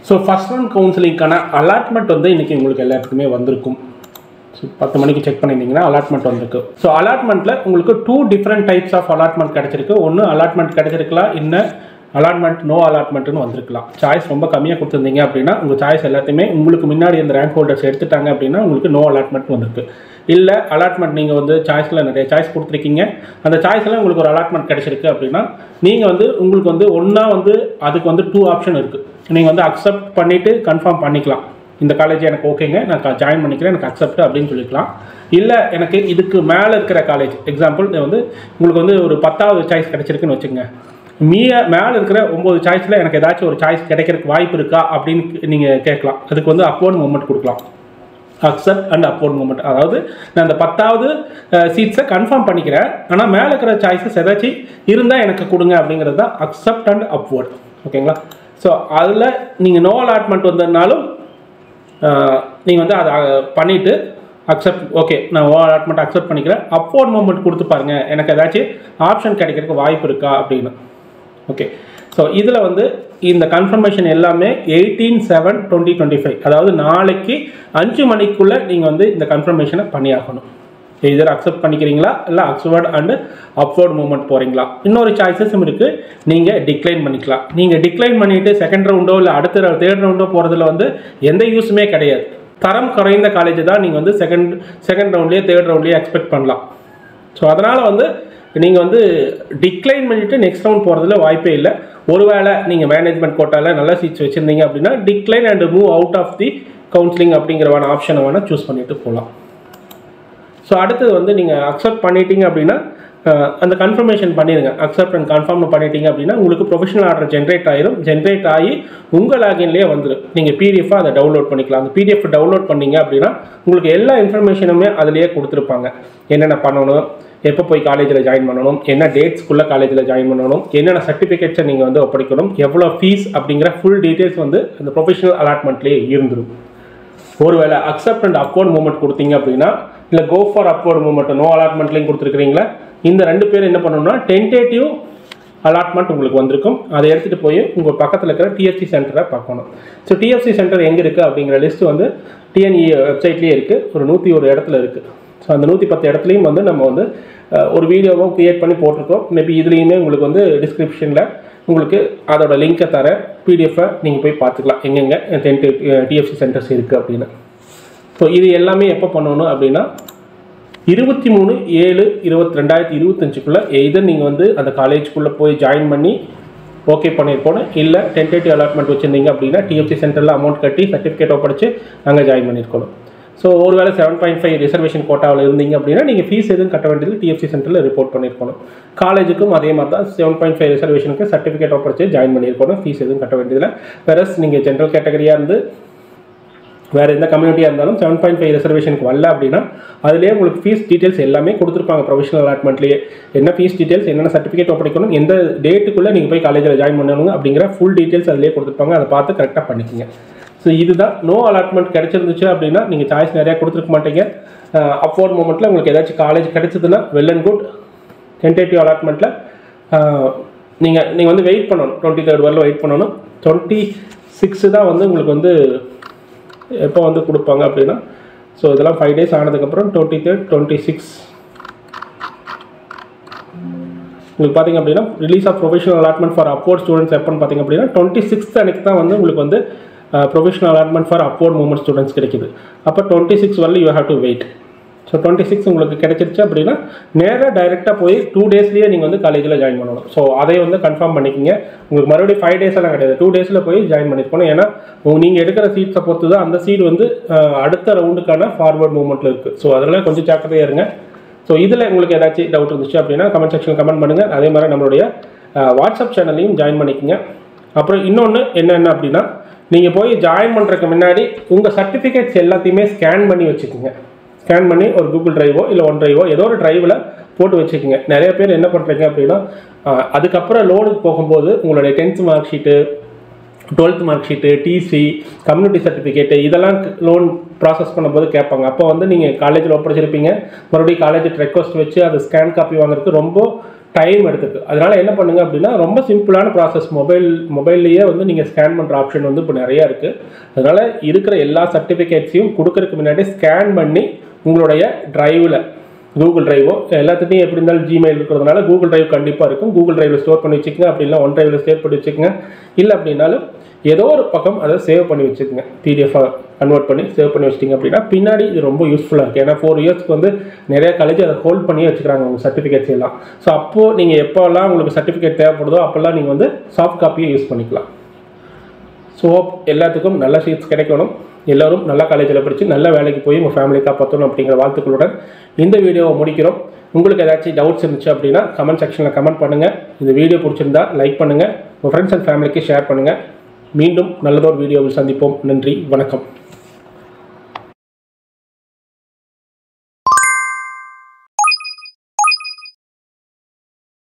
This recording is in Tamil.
ஸோ ஃபர்ஸ்ட் ரவுண்ட் கவுன்சிலிங்கான அலாட்மெண்ட் வந்து இன்றைக்கி உங்களுக்கு எல்லாத்துக்குமே வந்திருக்கும். ஸோ 10 மணிக்கு செக் பண்ணியிருந்தீங்கன்னா அலாட்மெண்ட் வந்திருக்கு. ஸோ அலாட்மெண்ட்டில் உங்களுக்கு 2 டிஃப்ரெண்ட் டைப்ஸ் ஆஃப் அலாட்மெண்ட் கிடச்சிருக்கு. ஒன்று அலாட்மெண்ட் கிடச்சிருக்கலாம், இன்னும் அலாட்மெண்ட் நோ அலாட்மெண்ட்னு வந்திருக்கலாம். சாய்ஸ் ரொம்ப கம்மியாக கொடுத்துருந்தீங்க அப்படின்னா உங்கள் சாய்ஸ் எல்லாத்தையுமே உங்களுக்கு முன்னாடி இந்த ரேங்க் ஹோல்டர்ஸ் எடுத்துட்டாங்க அப்படின்னா உங்களுக்கு நோ அலாட்மெண்ட் வந்திருக்கு. இல்லை அலாட்மெண்ட் நீங்கள் வந்து சாய்ஸில் நிறைய சாய்ஸ் கொடுத்துருக்கீங்க, அந்த சாய்ஸில் உங்களுக்கு ஒரு அலாட்மெண்ட் கிடச்சிருக்கு அப்படின்னா நீங்கள் வந்து உங்களுக்கு வந்து ஒன்றா வந்து அதுக்கு வந்து 2 ஆப்ஷன் இருக்குது. நீங்கள் வந்து அக்செப்ட் பண்ணிவிட்டு கன்ஃபார்ம் பண்ணிக்கலாம். இந்த காலேஜ் எனக்கு ஓகேங்க, நான் ஜாயின் பண்ணிக்கிறேன், எனக்கு அக்செப்ட் அப்படின்னு சொல்லிக்கலாம். இல்லை எனக்கு இதுக்கு மேலே இருக்கிற காலேஜ், எக்ஸாம்பிள் வந்து உங்களுக்கு வந்து ஒரு 10வது சாய்ஸ் கிடச்சிருக்குன்னு வச்சுக்கோங்க, மேலே இருக்கிற 9 சாய்ஸில் எனக்கு ஏதாச்சும் ஒரு சாய்ஸ் கிடைக்கிறதுக்கு வாய்ப்பு இருக்கா அப்படின்னு நீங்கள் கேட்கலாம். அதுக்கு வந்து அப்வர்ட் மூவ்மெண்ட் கொடுக்கலாம். அக்செப்ட் அண்ட் அப்வர்ட் மூவ்மெண்ட், அதாவது நான் அந்த 10வது சீட்ஸை கன்ஃபார்ம் பண்ணிக்கிறேன், ஆனால் மேலே இருக்கிற சாய்ஸஸ் ஏதாச்சும் இருந்தால் எனக்கு கொடுங்க அப்படிங்கிறது தான் அக்செப்ட் அண்ட் அப்வர்ட். ஓகேங்களா? ஸோ அதில் நீங்கள் நோ அலாட்மெண்ட் வந்ததுனாலும் நீங்கள் வந்து அதை பண்ணிவிட்டு அக்செப்ட், ஓகே நான் நோ அலாட்மெண்ட் அக்செப்ட் பண்ணிக்கிறேன், அப்வர்ட் மூவ்மெண்ட் கொடுத்து பாருங்கள் எனக்கு ஏதாச்சும் ஆப்ஷன் கிடைக்கிறதுக்கு வாய்ப்பு இருக்கா அப்படின்னு. ஓகே, ஸோ இதில் வந்து இந்த கன்ஃபர்மேஷன் எல்லாமே 18/7/2025, அதாவது நாளைக்கு 5 மணிக்குள்ளே நீங்கள் வந்து இந்த கன்ஃபர்மேஷனை பண்ணியாகணும். எதர் அக்செப்ட் பண்ணிக்கிறீங்களா இல்லை அக்செப்ட் அண்ட் அப்வர்ட் மூவ்மெண்ட் போகிறீங்களா. இன்னொரு சாய்ஸஸும் இருக்குது, நீங்கள் டிக்ளைன் பண்ணிக்கலாம். நீங்கள் டிக்ளைன் பண்ணிவிட்டு செகண்ட் ரவுண்டோ இல்லை அடுத்த தேர்ட் ரவுண்டோ போகிறதுல வந்து எந்த யூஸுமே கிடையாது. தரம் குறைந்த காலேஜ் தான் நீங்கள் வந்து செகண்ட் ரவுண்ட்லேயே தேர்ட் ரவுண்ட்லேயே எக்ஸ்பெக்ட் பண்ணலாம். ஸோ அதனால் வந்து நீங்கள் வந்து டிக்ளைன் பண்ணிவிட்டு நெக்ஸ்ட் ரவுண்ட் போகிறதுல வாய்ப்பே இல்லை. ஒருவேளை நீங்கள் மேனேஜ்மெண்ட் கோட்டாவில் நல்ல சீட்ஸ் வச்சுருந்தீங்க அப்படின்னா decline and move out of the counselling அப்படிங்கிறவான ஆப்ஷனை வேணால் சூஸ் பண்ணிவிட்டு போகலாம். ஸோ அடுத்தது வந்து நீங்கள் அக்செப்ட் பண்ணிட்டீங்க அப்படின்னா அந்த கன்ஃபர்மேஷன் பண்ணிடுங்க. அக்செப்ட் அண்ட் கன்ஃபார்ம் பண்ணிட்டீங்க அப்படின்னா உங்களுக்கு ப்ரொஃபஷனல் ஆர்டர் ஜென்ரேட் ஆயிரும். ஜென்ரேட் ஆகி உங்கள் லாகின்லேயே வந்துடும். நீங்கள் பிடிஎஃபாக அதை டவுன்லோட் பண்ணிக்கலாம். அந்த பிடிஎஃப் டவுன்லோட் பண்ணிங்க அப்படின்னா உங்களுக்கு எல்லா இன்ஃபர்மேஷனுமே அதிலேயே கொடுத்துருப்பாங்க. என்னென்ன பண்ணணும், எப்போ போய் காலேஜில் ஜாயின் பண்ணணும், என்ன டேட்ஸ்க்குள்ளே காலேஜில் ஜாயின் பண்ணணும், என்னென்ன சர்டிஃபிகேட்ஸை நீங்கள் வந்து ஒப்படைக்கணும், எவ்வளோ ஃபீஸ் அப்படிங்கிற ஃபுல் டீட்டெயில்ஸ் வந்து அந்த ப்ரொஃபஷனல் அலாட்மெண்ட்லேயே இருந்துடும். ஒருவேளை அக்செப்ட் அண்ட் அப்வர்ட் மூவ்மெண்ட் கொடுத்தீங்க அப்படின்னா, இல்லை go for upward movement no அலாட்மெண்ட்லேயும் கொடுத்துருக்கிறீங்களா, இந்த 2 பேர் என்ன பண்ணணும்னா டென்டேட்டிவ் அலாட்மெண்ட் உங்களுக்கு வந்திருக்கும். அதை எடுத்துகிட்டு போய் உங்கள் பக்கத்தில் இருக்கிற டிஎஃப்சி சென்டரை பார்க்கணும். ஸோ டிஎஃப்சி சென்டர் எங்கே இருக்குது அப்படிங்கிற லிஸ்ட்டு வந்து டிஎன்இ வெப்சைட்லேயே இருக்குது. ஒரு 101 இடத்துல இருக்குது. ஸோ அந்த 110 இடத்துலையும் வந்து நம்ம வந்து ஒரு வீடியோவும் க்ரியேட் பண்ணி போட்டிருக்கோம். மேபி இதுலேயுமே உங்களுக்கு வந்து டிஸ்கிரிப்ஷனில் உங்களுக்கு அதோட லிங்க்கை தர பிடிஎஃபை நீங்கள் போய் பார்த்துக்கலாம் எங்கெங்கே டிஎஃப்சி சென்டர்ஸ் இருக்குது அப்படின்னு. ஸோ இது எல்லாமே எப்போ பண்ணணும் அப்படின்னா 23/7/2025 எய்தர் நீங்கள் வந்து அந்த காலேஜுக்குள்ளே போய் ஜாயின் பண்ணி ஓகே பண்ணியிருக்கணும், இல்லை டென்டேட்டிவ் அலாட்மெண்ட் வச்சுருந்தீங்க அப்படின்னா டிஎஃப்சி சென்டரில் அமௌண்ட் கட்டி சர்டிஃபிகேட் ஒப்படைச்சு அங்கே ஜாயின் பண்ணியிருக்கணும். ஸோ ஒருவேளை 7.5 ரிசர்வேஷன் கோட்டாவில் இருந்தீங்க அப்படின்னா நீங்கள் ஃபீஸ் எதுவும் கட்ட வேண்டியது டிஎஃப்சி சென்டரில் ரிப்போர்ட் பண்ணியிருக்கணும். காலேஜுக்கும் அதே மாதிரி தான் 7.5 ரிசர்வேஷனுக்கு சர்டிஃபிகேட் ஒப்படைச்சு ஜாயின் பண்ணியிருக்கணும். ஃபீஸ் எதுவும் கட்ட வேண்டியதில்லை. வேறஸ் நீங்கள் ஜென்ரல் கேட்டகரியாக இருந்து வேறு எந்த கம்யூனிட்டியாக இருந்தாலும் 7.5 ரிசர்வேஷனுக்கு வரல அப்படின்னா அதிலே உங்களுக்கு ஃபீஸ் டீட்டெயில்ஸ் எல்லாமே கொடுத்துருப்பாங்க. ப்ரொஃபஷனல் அலாட்மெண்ட்லேயே என்ன ஃபீஸ் டீட்டெயில்ஸ், என்னென்ன சர்டிஃபிகேட் ஒப்படைக்கணும், எந்த டேட்டுக்குள்ளே நீங்கள் போய் காலேஜில் ஜாயின் பண்ணணும் அப்படிங்கிற ஃபுல் டீட்டெயில்ஸ் அதிலே கொடுத்துருப்பாங்க. அதை பார்த்து கரெக்டாக பண்ணிக்கோங்க. ஸோ இதுதான் நோ அலாட்மெண்ட் கிடச்சிருந்துச்சு அப்படின்னா நீங்கள் சாய்ஸ் நிறையா கொடுத்துருக்க மாட்டீங்க. அப்வர்ட் மூமெண்ட்டில் உங்களுக்கு ஏதாச்சும் காலேஜ் கிடச்சிதுன்னா வெல் அண்ட் குட். டென்டேட்டிவ் அலாட்மெண்ட்டில் நீங்கள் வந்து வெயிட் பண்ணணும். 23rd வரல வெயிட் பண்ணணும். 26 தான் வந்து உங்களுக்கு வந்து எப்போ வந்து கொடுப்பாங்க அப்படின்னா, ஸோ இதெல்லாம் 5 days ஆனதுக்கப்புறம் 23rd 26 உங்களுக்கு பார்த்திங்க அப்படின்னா release of professional allotment for upward students எப்போன்னு பார்த்திங்க அப்படின்னா 26th அன்றைக்கி தான் வந்து உங்களுக்கு வந்து professional allotment for upward movement students கிடைக்குது. அப்போ 26 வரல you have to wait. So 26 உங்களுக்கு கிடைச்சிருச்சு அப்படின்னா நேராக டைரெக்டாக போய் 2 daysலேயே நீங்கள் வந்து காலேஜில் ஜாயின் பண்ணணும். ஸோ அதை வந்து கன்ஃபார்ம் பண்ணிக்கிங்க. உங்களுக்கு மறுபடியும் 5 days எல்லாம் கிடையாது, 2 daysல போய் ஜாயின் பண்ணியிருக்கணும். ஏன்னா நீங்கள் எடுக்கிற சீட்ஸை பொறுத்து தான் அந்த சீட் வந்து அடுத்த ரவுண்டுக்கான ஃபார்வர்ட் மூவ்மெண்ட்டில் இருக்குது. ஸோ அதெல்லாம் கொஞ்சம் ஜாக்கிரதையாக இருங்க. ஸோ இதில் உங்களுக்கு ஏதாச்சும் டவுட் இருந்துச்சு அப்படின்னா கமெண்ட் செக்ஷனில் கமெண்ட் பண்ணுங்கள். அதே மாதிரி நம்மளுடைய வாட்ஸ்அப் சேனல்லையும் ஜாயின் பண்ணிக்கோங்க. அப்புறம் இன்னொன்று என்னென்ன அப்படின்னா, நீங்கள் போய் ஜாயின் பண்ணுறதுக்கு முன்னாடி உங்கள் சர்டிஃபிகேட்ஸ் எல்லாத்தையுமே ஸ்கேன் பண்ணி வச்சுக்கோங்க. ஸ்கேன் பண்ணி ஒரு கூகுள் டிரைவோ இல்லை OneDrive ஏதோ ஒரு டிரைவில் போட்டு வச்சுக்கோங்க. நிறைய பேர் என்ன பண்ணுறீங்க அப்படின்னா அதுக்கப்புறம் லோனுக்கு போகும்போது உங்களுடைய 10th mark sheet, 12th mark sheet, TC, community certificate இதெல்லாம் லோன் ப்ராசஸ் பண்ணும்போது கேட்பாங்க. அப்போ வந்து நீங்கள் காலேஜில் ஒப்படைச்சிருப்பீங்க, மறுபடியும் காலேஜுக்கு ரெக்வஸ்ட் வச்சு அது ஸ்கேன் காப்பி வாங்குறதுக்கு ரொம்ப டைம் எடுத்துக்கு. அதனால் என்ன பண்ணுங்க அப்படின்னா ரொம்ப சிம்பிளான ப்ராசஸ். மொபைல்லையே வந்து நீங்கள் ஸ்கேன் பண்ணுற ஆப்ஷன் வந்து இப்போ நிறையா இருக்குது. அதனால் இருக்கிற எல்லா சர்டிஃபிகேட்ஸையும் கொடுக்கறதுக்கு முன்னாடி ஸ்கேன் பண்ணி உங்களுடைய ட்ரைவில், கூகுள் ட்ரைவோ எல்லாத்துட்டையும் எப்படி இருந்தாலும் ஜிமெயில் இருக்கிறதுனால கூகுள் ட்ரைவ் கண்டிப்பாக இருக்கும். கூகுள் ட்ரைவில் ஸ்டோர் பண்ணி வச்சுக்கோங்க. அப்படி இல்லை ஒன் ட்ரைவில் ஸ்டோர் பண்ணி வச்சுக்கோங்க. இல்லை அப்படின்னாலும் ஏதோ ஒரு பக்கம் அதை சேவ் பண்ணி வச்சுக்கோங்க. பிடிஎஃபாக கன்வெர்ட் பண்ணி சேவ் பண்ணி வச்சிட்டிங்க அப்படின்னா பின்னாடி இது ரொம்ப யூஸ்ஃபுல்லாக இருக்குது. ஏன்னா 4 இயர்ஸ்க்கு வந்து நிறைய காலேஜ் அதை ஹோல்ட் பண்ணி வச்சுக்கிறாங்க உங்கள் சர்டிஃபிகேட்ஸ் எல்லாம். ஸோ அப்போது நீங்கள் எப்போல்லாம் உங்களுக்கு சர்டிஃபிகேட் தேவைப்படுதோ அப்போல்லாம் நீங்கள் வந்து சாஃப்ட் காப்பியை யூஸ் பண்ணிக்கலாம். ஸோ எல்லாத்துக்கும் நல்ல சீட்ஸ் கிடைக்கணும். எல்லோரும் நல்ல காலேஜில் படித்து நல்ல வேலைக்கு போய் உங்கள் ஃபேமிலி காப்பாற்றணும் அப்படிங்கிற வாழ்த்துக்களுடன் இந்த வீடியோவை முடிக்கிறோம். உங்களுக்கு ஏதாச்சும் டவுட்ஸ் இருந்துச்சு அப்படின்னா கமெண்ட் செக்ஷனில் கமெண்ட் பண்ணுங்கள். இந்த வீடியோ பிடிச்சிருந்தா லைக் பண்ணுங்கள். உங்கள் ஃப்ரெண்ட்ஸ் அண்ட் ஃபேமிலிக்கு ஷேர் பண்ணுங்கள். மீண்டும் நல்லதொரு வீடியோவில் சந்திப்போம். நன்றி, வணக்கம்.